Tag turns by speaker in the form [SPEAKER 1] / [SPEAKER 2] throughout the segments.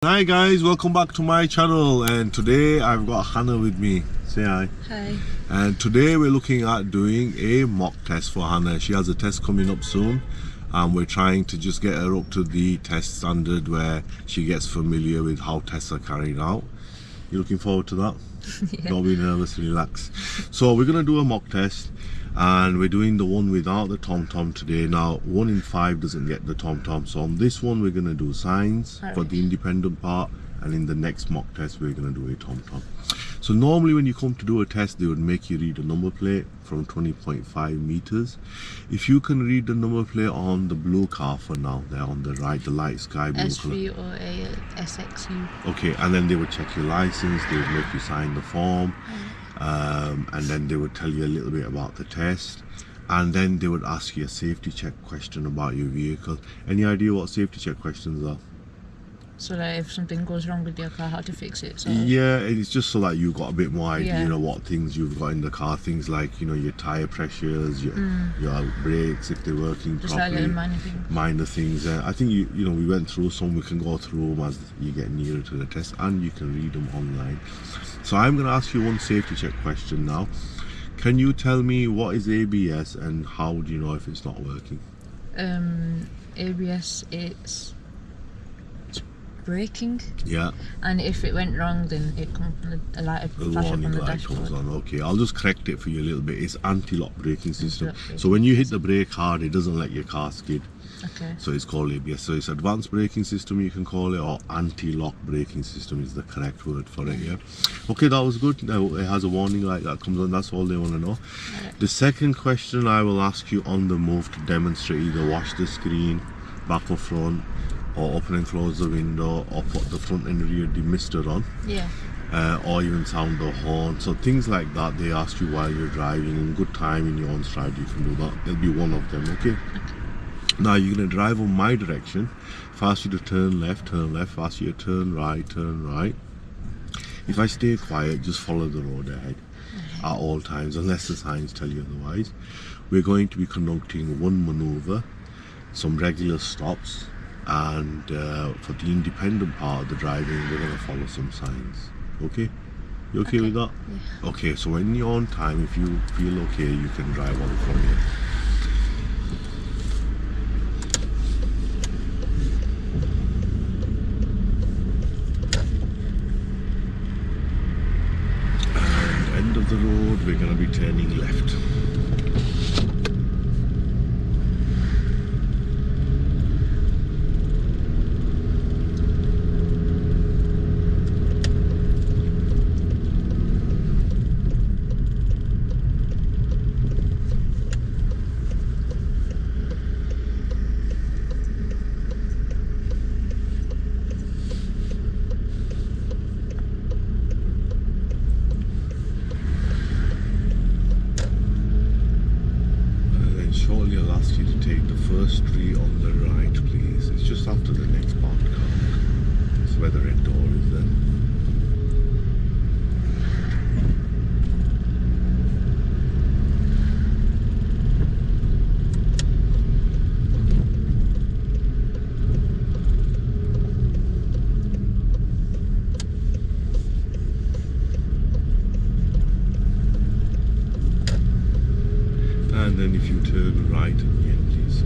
[SPEAKER 1] Hi guys, welcome back to my channel, and today I've got Hannah with me. Say hi.
[SPEAKER 2] Hi.
[SPEAKER 1] And today we're looking at doing a mock test for Hannah. She has a test coming up soon, and we're trying to just get her up to the test standard where she gets familiar with how tests are carried out. You looking forward to that?
[SPEAKER 2] Yeah.
[SPEAKER 1] Don't be nervous, relax. So we're gonna do a mock test, and we're doing the one without the tom-tom today. Now 1 in 5 doesn't get the tom-tom, so on this one we're gonna do signs for the independent part, and in the next mock test we're gonna do a tom-tom. So normally when you come to do a test, they would make you read a number plate from 20.5 meters. If you can read the number plate on the blue car for now, there on the right, the light sky blue
[SPEAKER 2] S3 or a SXU.
[SPEAKER 1] Okay, and then they would check your license, they would make you sign the form, and then they would tell you a little bit about the test, and then they would ask you a safety check question about your vehicle. Any idea what safety check questions are?
[SPEAKER 2] So like if something goes wrong with your car, how to fix it? So.
[SPEAKER 1] Yeah, it's just so that you've got a bit more idea,
[SPEAKER 2] Yeah.
[SPEAKER 1] you know, what things you've got in the car. Things like, you know, your tire pressures, your brakes, if they're working
[SPEAKER 2] Just
[SPEAKER 1] properly.
[SPEAKER 2] like minor things.
[SPEAKER 1] Minor things. I think you know, we went through some. We can go through them as you get nearer to the test, and you can read them online. So I'm going to ask you one safety check question now. Can you tell me what is ABS and how do you know if it's not working?
[SPEAKER 2] ABS, it's braking.
[SPEAKER 1] Yeah.
[SPEAKER 2] And if it went wrong, then it comes a light
[SPEAKER 1] The
[SPEAKER 2] flash up on
[SPEAKER 1] warning
[SPEAKER 2] the
[SPEAKER 1] light comes
[SPEAKER 2] dashboard.
[SPEAKER 1] on. Okay, I'll just correct it for you a little bit. It's anti-lock braking system.
[SPEAKER 2] Anti-lock
[SPEAKER 1] So when you hit the brake hard, it doesn't let your car skid.
[SPEAKER 2] Okay.
[SPEAKER 1] So it's called ABS. So it's advanced braking system, you can call it, or anti-lock braking system is the correct word for it. Yeah. Okay, that was good. Now it has a warning light that comes on. That's all they want to know.
[SPEAKER 2] Right.
[SPEAKER 1] The second question I will ask you on the move to demonstrate either wash the screen, back or front, or open and close the window, or put the front and rear demister on.
[SPEAKER 2] Yeah.
[SPEAKER 1] Or even sound the horn. So things like that they ask you while you're driving. In good time in your own stride you can do that. There'll be one of them. Okay. Now you're going to drive on my direction. If I ask you to turn left, if I ask you to turn right. If I stay quiet, just follow the road ahead at all times, unless the signs tell you otherwise. We're going to be conducting one maneuver, some regular stops, and for the independent part of the driving, we're going to follow some signs. Okay? You okay with that?
[SPEAKER 2] Yeah.
[SPEAKER 1] Okay, so when you're on time, if you feel okay, you can drive on from here. End of the road, we're going to be turning left. Shortly I'll ask you to take the first street on the right, please. It's just after the next parked car. It's where the red door is then. And then if you turn right again, please.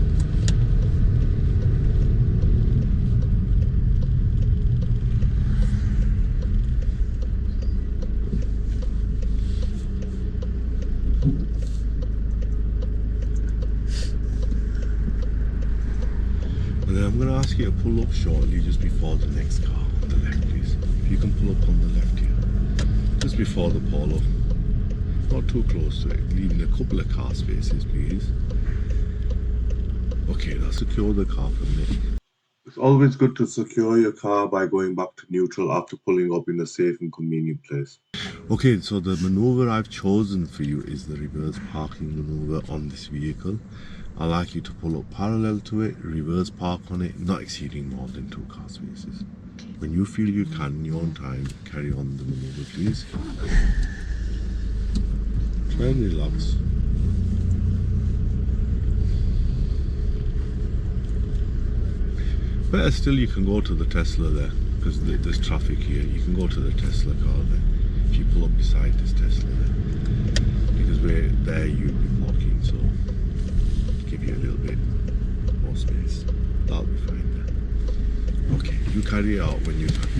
[SPEAKER 1] And then I'm going to ask you to pull up shortly just before the next car on the left, please. If you can pull up on the left here. Just before the Polo. Not too close to it, leaving a couple of car spaces, please. Okay, now secure the car from me. It's always good to secure your car by going back to neutral after pulling up in a safe and convenient place. Okay, so the maneuver I've chosen for you is the reverse parking maneuver on this vehicle. I'd like you to pull up parallel to it, reverse park on it, not exceeding more than 2 car spaces. When you feel you can, in your own time, carry on the maneuver, please. Try and relax. Better still, you can go to the Tesla there. because there's traffic here. You can go to the Tesla car there. If you pull up beside this Tesla there, because we're there, you'll be parking, so give you a little bit more space. That'll be fine there. Okay, you carry it out when you're done.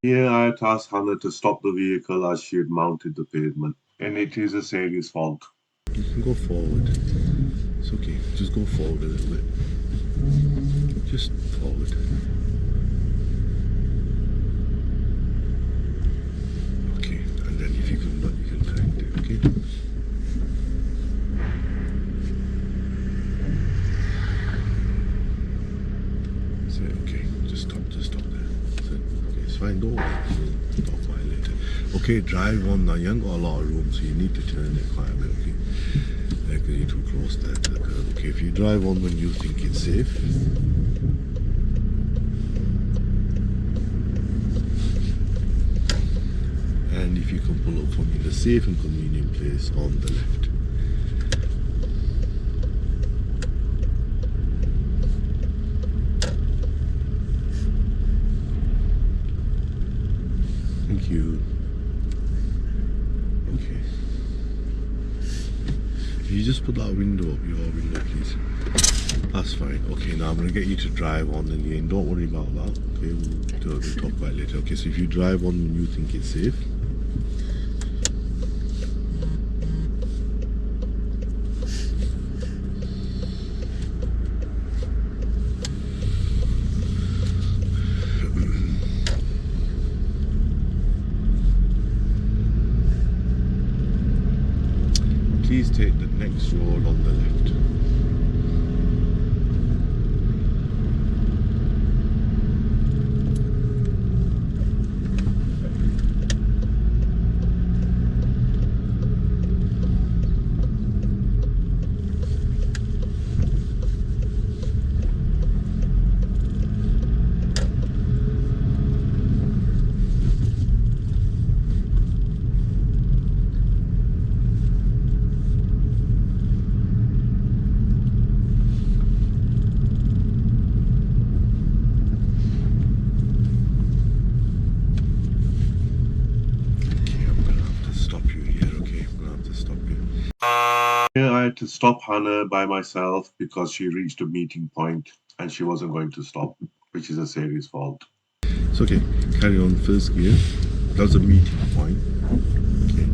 [SPEAKER 1] Here I had asked Hannah to stop the vehicle as she had mounted the pavement, and it is a serious fault. You can go forward. It's okay. Just go forward a little bit. Just forward. Okay, and then if you can correct it, okay? So, okay, just stop there. So, okay, it's fine, don't violate it. Okay, drive on now. You haven't got a lot of room, so you need to turn it quite a bit, okay? Because you're too close there to the curb. Okay, if you drive on when you think it's safe. And if you can pull up for me in a safe and convenient place on the left. Thank you. Okay. You just put that window up, your window please. That's fine. Okay, now I'm going to get you to drive on the lane. Don't worry about that. Okay, we'll talk about it later. Okay, so if you drive on when you think it's safe. Please take the next road on the left. Here I had to stop Hannah by myself because she reached a meeting point and she wasn't going to stop, which is a serious fault. It's okay, carry on first gear. That's a meeting point. Okay.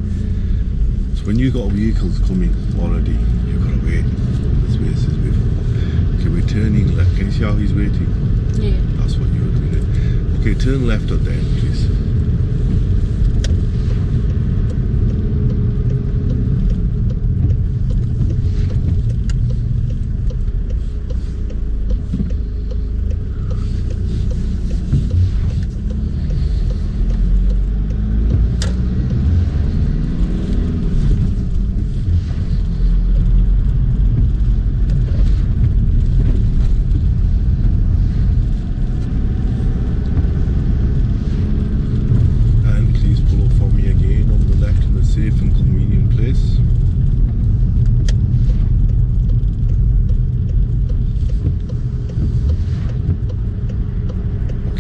[SPEAKER 1] So when you got vehicles coming already, you've got to wait. The spaces before. Okay, we're turning left. Can you see how he's waiting?
[SPEAKER 2] Yeah.
[SPEAKER 1] That's what you were doing. Okay, turn left at the end, please.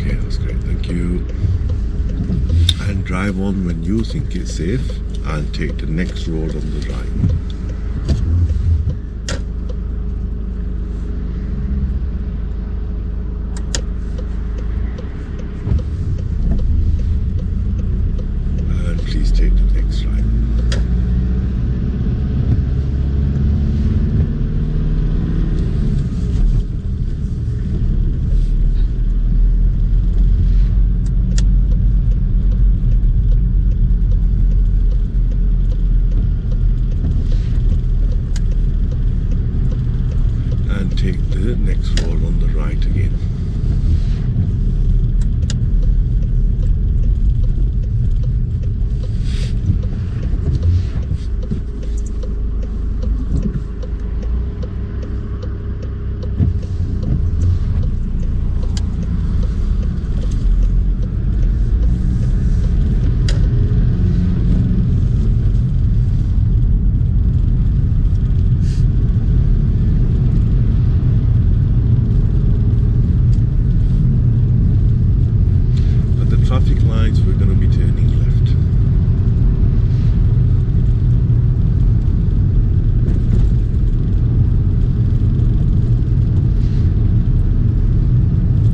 [SPEAKER 1] Okay, that's great. Thank you. And drive on when you think it's safe and take the next road on the right. And please take the next right. Take the next road on the right again. Traffic lights, we're going to be turning left.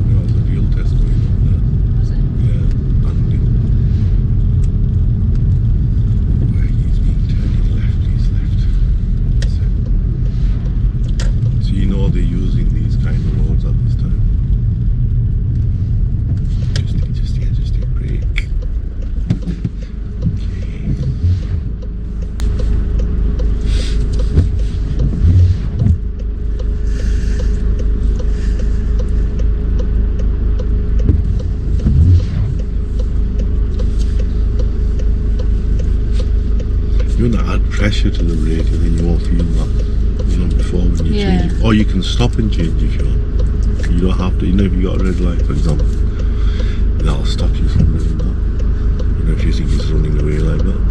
[SPEAKER 1] There was a real test going on there.
[SPEAKER 2] Was it?
[SPEAKER 1] Yeah, and where he's been turning left, he's left. That's it. So you know they're using these kind of roads at this time. Just take a break. You want to add pressure to the brake and then you won't feel that, before when you change it. Or you can stop and change if you want. You don't have to, if you got a red light, for example, that'll stop you from doing that. If you think he's running away like that.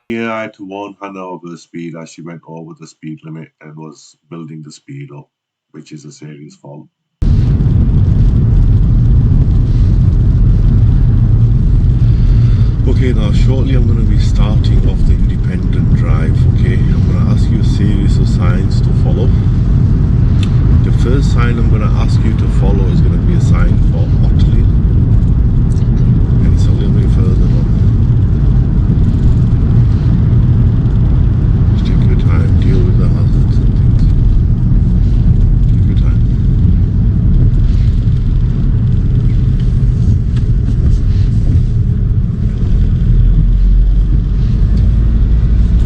[SPEAKER 1] Yeah, I had to warn Hannah of her speed as she went over the speed limit and was building the speed up, which is a serious fault. Okay, now shortly I'm going to be starting off the independent drive, okay? I'm going to ask you a series of signs to follow. The first sign I'm going to ask you to follow is going to be a sign for Otley. And it's a little bit further on. Just take your time, deal with the hazards and things. Take your time.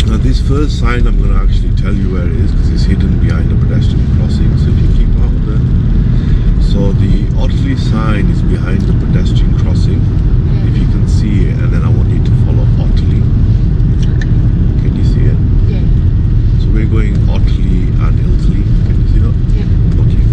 [SPEAKER 1] Now this first sign I'm going to actually tell you where it is because it's hidden behind a pedestrian crossing, so if you keep out of there. So the Otley sign is behind the pedestrian crossing, if you can see it, and then I want you to follow Otley. Can you see it?
[SPEAKER 2] Yeah.
[SPEAKER 1] So we're going Otley and Ilsley, can you see that?
[SPEAKER 2] Yeah.
[SPEAKER 1] Okay.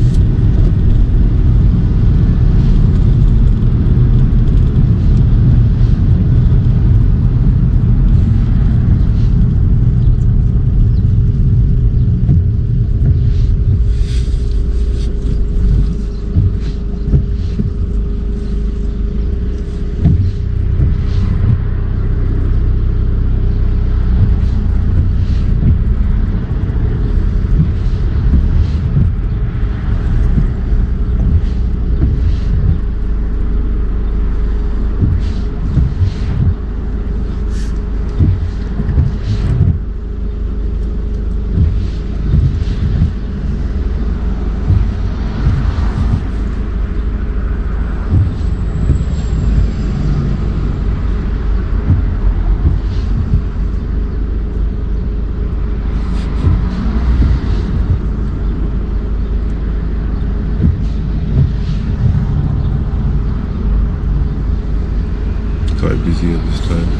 [SPEAKER 1] quite busy at this time.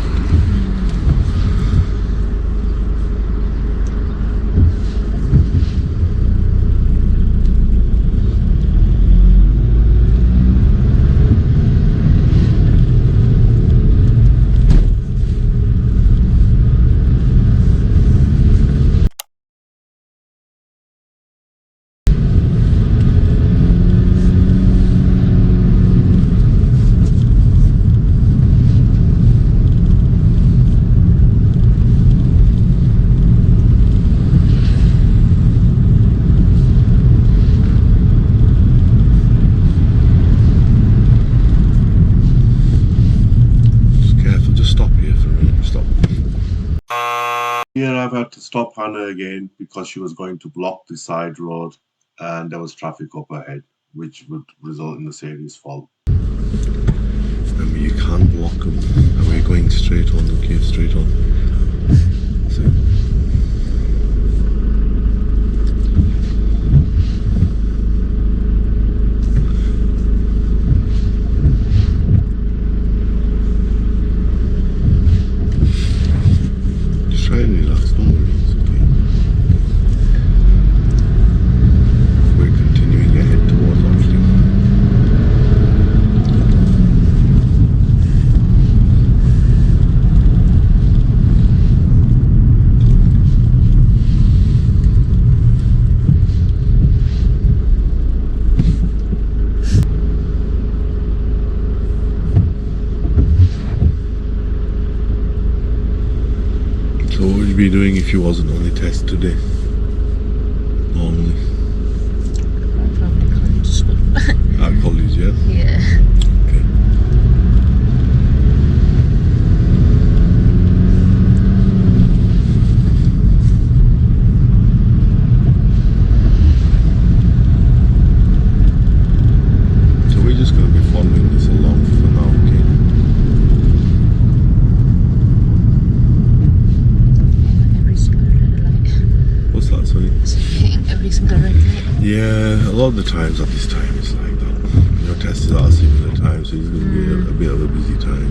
[SPEAKER 1] Here I've had to stop Hannah again because she was going to block the side road and there was traffic up ahead, which would result in the serious fault. I mean, you can't block them. And we're going straight on, okay, straight on. So, just try and relax, don't worry, it's okay. We're continuing ahead towards Oxley. So what would you be doing if you wasn't on the test today? Normally.
[SPEAKER 2] Probably college school.
[SPEAKER 1] At college, yeah?
[SPEAKER 2] Yeah.
[SPEAKER 1] Okay. So we're just going to be following this along for now, okay?
[SPEAKER 2] Every single red light.
[SPEAKER 1] What's that, sorry?
[SPEAKER 2] So hitting every single red light.
[SPEAKER 1] Yeah, a lot of the times at this time it's like that. Your test is at a similar time, so it's going to be a bit of a busy time.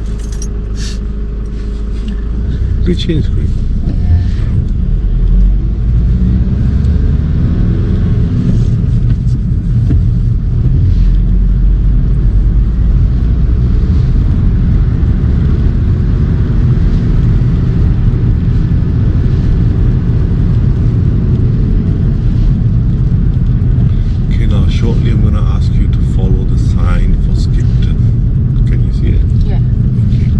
[SPEAKER 1] Good change, quick.
[SPEAKER 2] Yeah.
[SPEAKER 1] Okay, now shortly I'm going to ask you to follow the sign for Skipton. Can you see it?
[SPEAKER 2] Yeah.
[SPEAKER 1] Okay.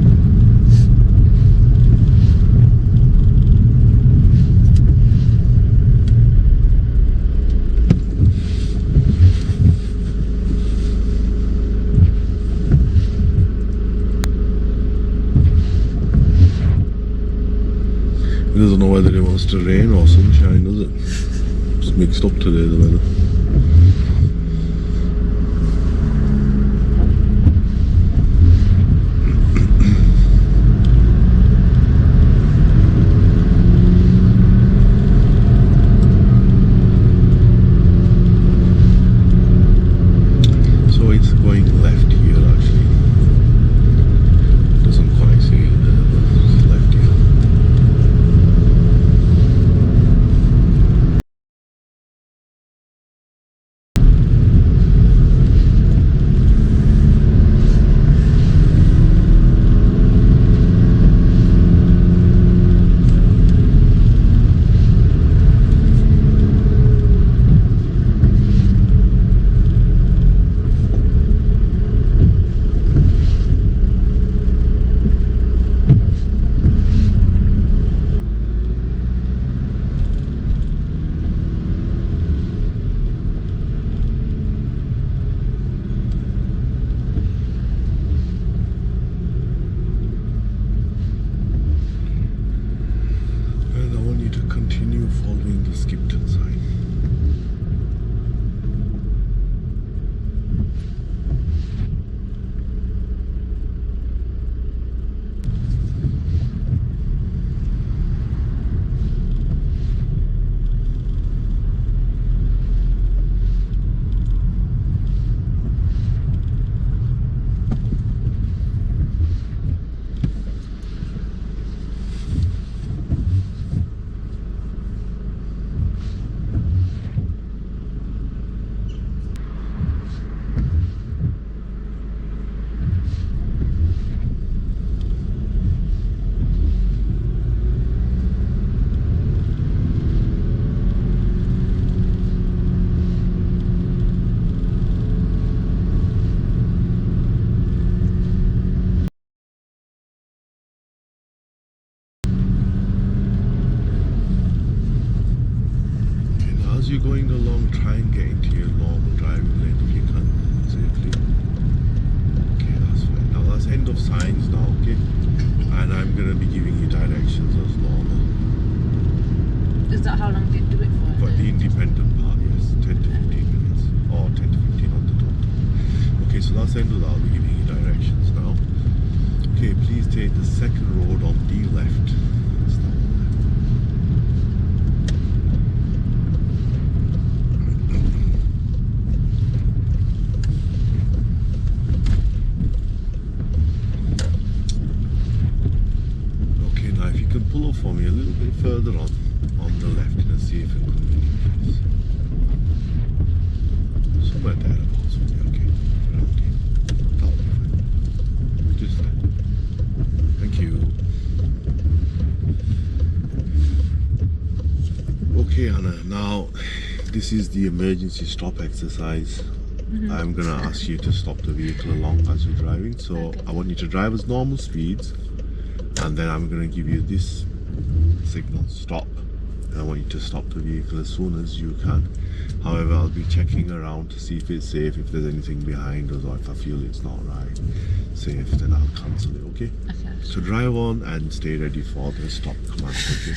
[SPEAKER 1] It doesn't know whether it wants to rain or sunshine, does it? It's mixed up today, the weather.
[SPEAKER 2] that how long they do it for?
[SPEAKER 1] But the independent part, yes, 10 to 15 minutes, or 10 to 15 on the total. Okay, so that's the end of that. I'll be giving you directions now. Okay, please take the second road on the left. Stop. Okay, now if you can pull up for me a little bit further on the left in a safe and convenient place. Somewhere thereabouts will be okay. Around here. That'll be fine. Just there. Thank you. Okay, Anna, now this is the emergency stop exercise. I'm gonna ask you to stop the vehicle along as you're driving. So
[SPEAKER 2] Okay.
[SPEAKER 1] I want you to drive as normal speeds, and then I'm gonna give you this signal, stop. And I want you to stop the vehicle as soon as you can. However, I'll be checking around to see if it's safe, if there's anything behind us, or if I feel it's not right safe, then I'll cancel it, okay?
[SPEAKER 2] Okay.
[SPEAKER 1] So drive on and stay ready for the stop command, okay?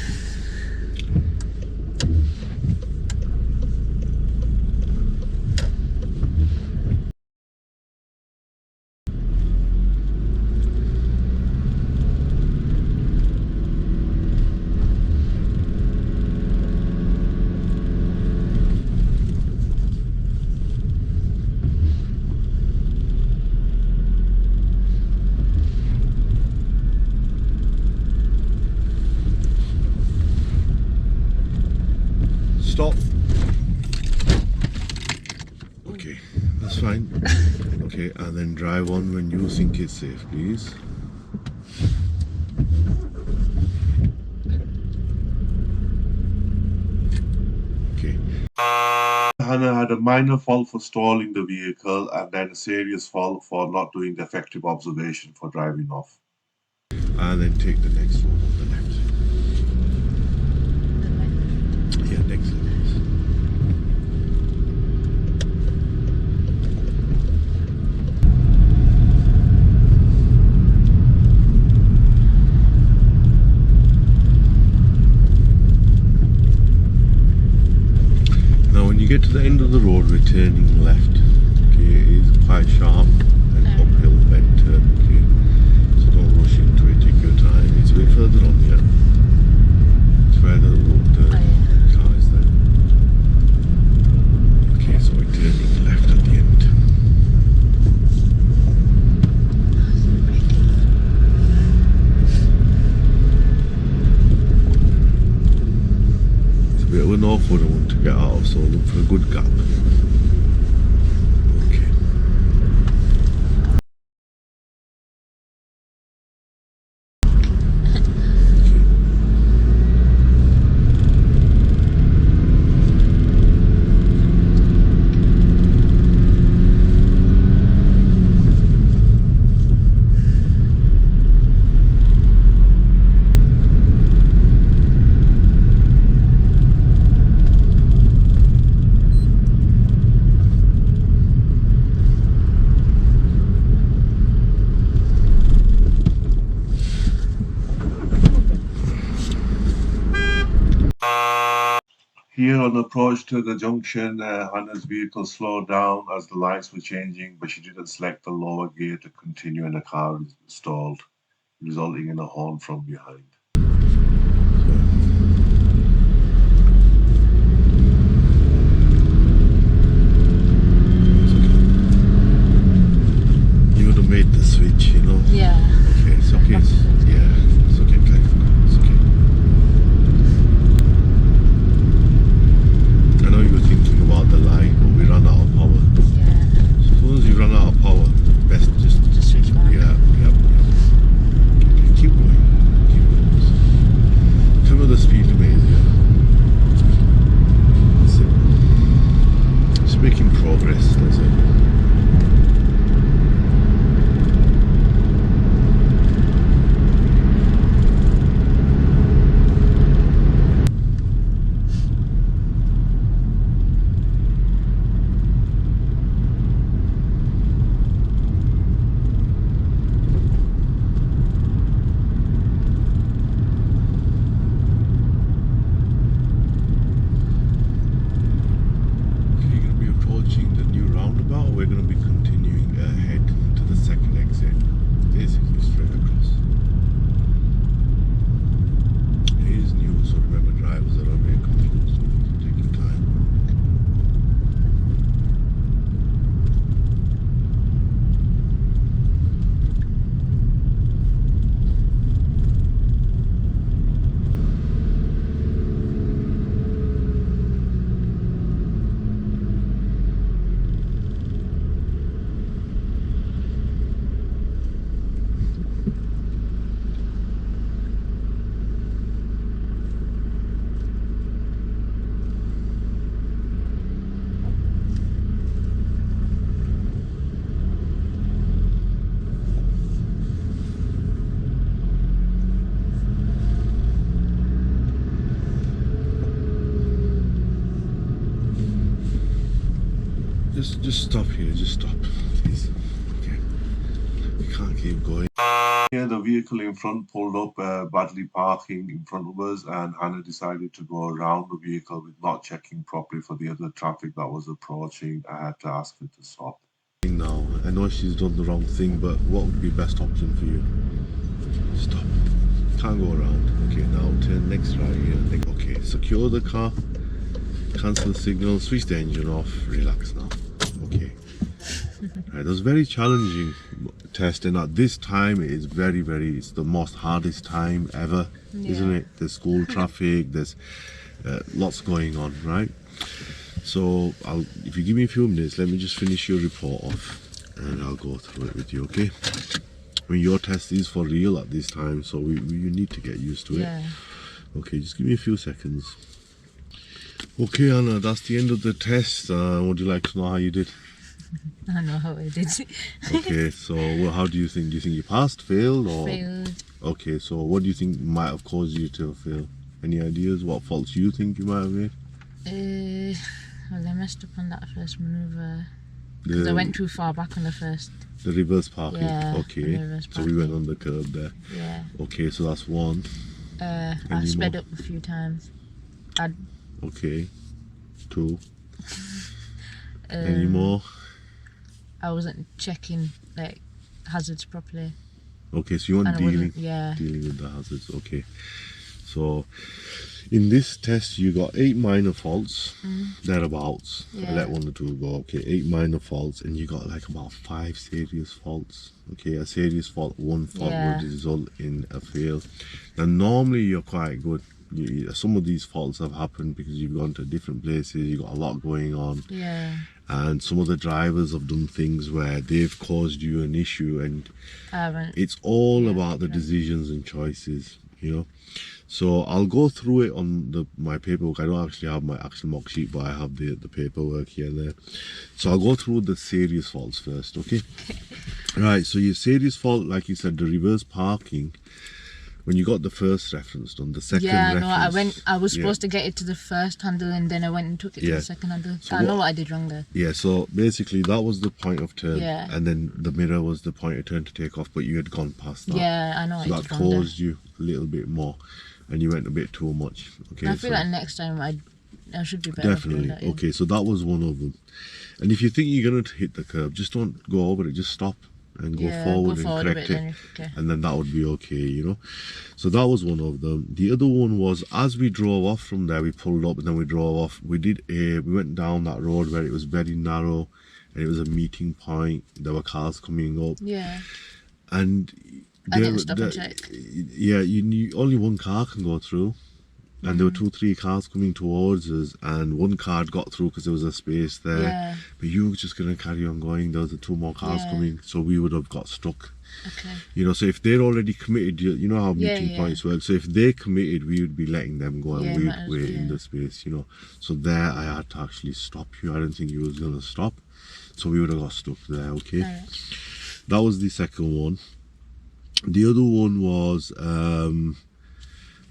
[SPEAKER 1] Stop. Okay, that's fine. Okay, and then drive on when you think it's safe, please. Okay. Hannah had a minor fault for stalling the vehicle and then a serious fault for not doing the effective observation for driving off. And then take the next one on the left. Yeah, next one. Now when you get to the end of the road, we're turning left. Okay, it is quite sharp and uphill bend turn, okay? So don't rush into it, take your time. It's a bit further on here. It's where the car is there. Okay, so we're turning left at the end. It's a bit of an awkward one to get out of, so look for a good gap. Okay. Here on approach to the junction, Hannah's vehicle slowed down as the lights were changing, but she didn't select the lower gear to continue and the car stalled, resulting in a horn from behind. It's okay. You would have made the switch, you know?
[SPEAKER 2] Yeah.
[SPEAKER 1] Okay, it's okay. Yeah, it's okay, Clive. It's okay. I know you were thinking about the light, but we ran out of power.
[SPEAKER 2] Yeah.
[SPEAKER 1] So as soon as you run out of power, best just
[SPEAKER 2] switch back.
[SPEAKER 1] Yeah. Okay, keep going. Keep going. Some of the speed limit, yeah. That's it. Just making progress, that's it. Just stop here. Just stop, please. Okay. We can't keep going. Yeah, the vehicle in front pulled up, badly parking in front of us, and Hannah decided to go around the vehicle with not checking properly for the other traffic that was approaching. I had to ask her to stop. Now, I know she's done the wrong thing, but what would be best option for you? Stop. Can't go around. Okay, now turn next right here. Okay, secure the car, cancel the signal, switch the engine off, relax now. Okay. Right, that was very challenging test, and at this time it is it's the most hardest time ever, isn't it? There's school traffic, there's lots going on, right? So if you give me a few minutes, let me just finish your report off and I'll go through it with you, okay? I mean, your test is for real at this time, so you need to get used to it.
[SPEAKER 2] Yeah.
[SPEAKER 1] Okay, just give me a few seconds. Okay, Anna, that's the end of the test. Would you like to know how you did?
[SPEAKER 2] I know how I did.
[SPEAKER 1] Okay, so how do you think? Do you think you passed, failed, or?
[SPEAKER 2] Failed.
[SPEAKER 1] Okay, so what do you think might have caused you to fail? Any ideas what faults you think you might have made?
[SPEAKER 2] Well, I messed up on that first manoeuvre because I went too far back on the first.
[SPEAKER 1] The reverse parking.
[SPEAKER 2] Yeah,
[SPEAKER 1] okay.
[SPEAKER 2] reverse
[SPEAKER 1] So we went on the curb there.
[SPEAKER 2] Yeah.
[SPEAKER 1] Okay, so that's one.
[SPEAKER 2] I sped up a few times.
[SPEAKER 1] Okay. Two. Any more?
[SPEAKER 2] I wasn't checking like hazards properly.
[SPEAKER 1] Okay, so you weren't dealing with the hazards. Okay, so in this test you got 8 minor faults, thereabouts. I let 1 or 2 go. Okay, 8 minor faults, and you got like about 5 serious faults. Okay, a serious fault, 1 fault would result in a fail. Now normally you're quite good. Some of these faults have happened because you've gone to different places, you've got a lot going on.
[SPEAKER 2] Yeah.
[SPEAKER 1] And some of the drivers have done things where they've caused you an issue, and it's all about the decisions and choices, you know. So I'll go through it on my paperwork. I don't actually have my actual mock sheet, but I have the paperwork here and there. So I'll go through the serious faults first, okay? Right, so your serious fault, like you said, the reverse parking. When you got the first reference done, the second reference...
[SPEAKER 2] I was supposed to get it to the first handle, and then I went and took it to the second handle. So I know what I did wrong there. Yeah, so basically that was the point of turn, and then the mirror was the point of turn to take off, but you had gone past that. Yeah, I know.
[SPEAKER 1] So that caused you a little bit more, and you went a bit too much. Okay,
[SPEAKER 2] I feel like next time I should be better.
[SPEAKER 1] Definitely. That, okay, so that was one of them. And if you think you're going to hit the curb, just don't go over it, just stop and go forward and correct it, and then that would be okay, you know. So that was one of them. The other one was, as we drove off from there, we pulled up and then we drove off. We went down that road where it was very narrow and it was a meeting point. There were cars coming up.
[SPEAKER 2] Yeah.
[SPEAKER 1] And
[SPEAKER 2] I didn't stop and check.
[SPEAKER 1] Yeah, only one car can go through. And there were 2-3 cars coming towards us, and one car got through because there was a space there. Yeah. But you were just going to carry on going. There was 2 more cars coming, so we would have got stuck.
[SPEAKER 2] Okay.
[SPEAKER 1] You know, so if they're already committed, you know how meeting points work. So if they committed, we would be letting them go, and we'd wait in the space, you know. So there I had to actually stop you. I didn't think you was going to stop. So we would have got stuck there, okay? Right. That was the second one. The other one was...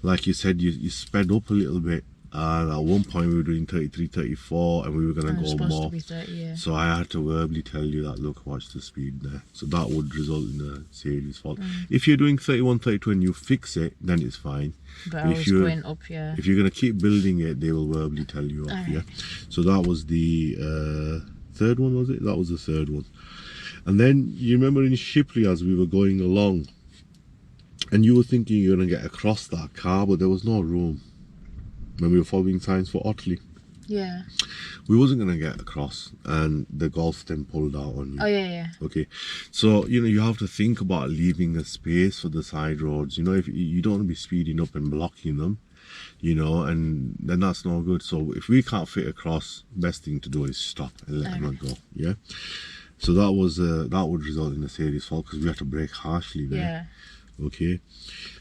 [SPEAKER 1] like you said, you sped up a little bit, and at one point we were doing 33, 34, and we were going to go more. To be 30, so I had to verbally tell you that, look, watch the speed there. So that would result in a serious fault. If you're doing 31, 32 and you fix it, then it's fine.
[SPEAKER 2] But I was going up,
[SPEAKER 1] if you're going to keep building it, they will verbally tell you off, yeah. So that was the third one, was it? That was the third one. And then you remember in Shipley, as we were going along, and you were thinking you're going to get across that car, but there was no room. When we were following signs for Otley.
[SPEAKER 2] Yeah.
[SPEAKER 1] We wasn't going to get across, and the Golf then pulled out on you.
[SPEAKER 2] Oh, yeah.
[SPEAKER 1] Okay. So, you know, you have to think about leaving a space for the side roads. You know, if you don't want to be speeding up and blocking them, you know, and then that's no good. So if we can't fit across, best thing to do is stop and let them go. Yeah. So that would result in a serious fault because we had to brake harshly there. Yeah. Okay,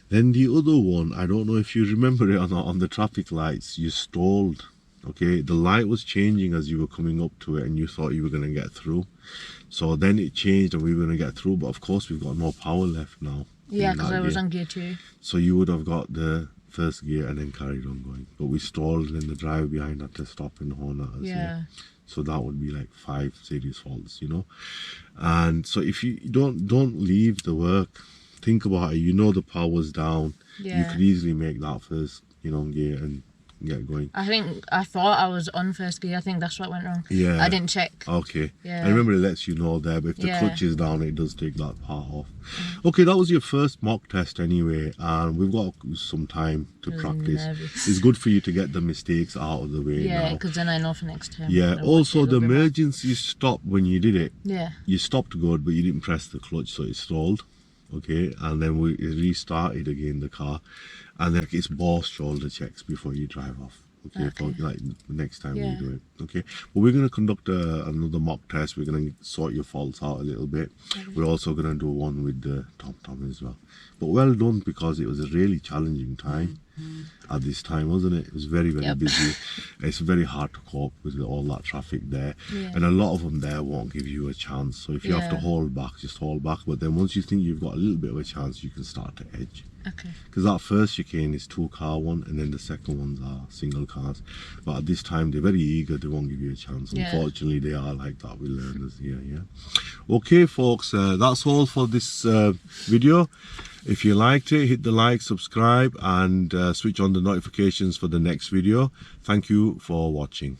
[SPEAKER 1] then the other one, I don't know if you remember it or not, on the traffic lights, you stalled. Okay, the light was changing as you were coming up to it, and you thought you were going to get through. So then it changed and we were going to get through, but of course we've got no power left now.
[SPEAKER 2] Yeah, because I was on gear 2.
[SPEAKER 1] So you would have got the first gear and then carried on going. But we stalled, and then the driver behind had to stop and horn at us. Yeah. So that would be like 5 serious faults, you know. And so if you don't leave the work, think about it. You know the power's down. You could easily make that first, you know, gear and get going.
[SPEAKER 2] I thought I was on first gear. I think that's what went wrong.
[SPEAKER 1] Yeah.
[SPEAKER 2] I didn't check.
[SPEAKER 1] Okay.
[SPEAKER 2] Yeah.
[SPEAKER 1] I remember it lets you know there, but if the clutch is down, it does take that part off. Okay, that was your first mock test anyway, and we've got some time to practice.
[SPEAKER 2] Nervous.
[SPEAKER 1] It's good for you to get the mistakes out of the way now.
[SPEAKER 2] Yeah, because then I know for next time.
[SPEAKER 1] Yeah, also the emergency stop when you did it.
[SPEAKER 2] Yeah.
[SPEAKER 1] You stopped good, but you didn't press the clutch, so it stalled. Okay, and then we restarted again the car, and then it's both shoulder checks before you drive off. Okay, for like next time we do it. Okay, but we're going to conduct another mock test. We're going to sort your faults out a little bit. We're also going to do one with the tom as well. But well done, because it was a really challenging time at this time, wasn't it? It was very busy. It's very hard to cope with all that traffic there, and a lot of them there won't give you a chance. So if you have to hold back, just hold back. But then once you think you've got a little bit of a chance, you can start to edge.
[SPEAKER 2] Okay.
[SPEAKER 1] Because that first chicane is 2-car one, and then the second ones are single cars. But at this time, they're very eager. They won't give you a chance. Unfortunately, they are like that with learners here. Okay, folks, that's all for this video. If you liked it, hit the like, subscribe, and switch on the notifications for the next video. Thank you for watching.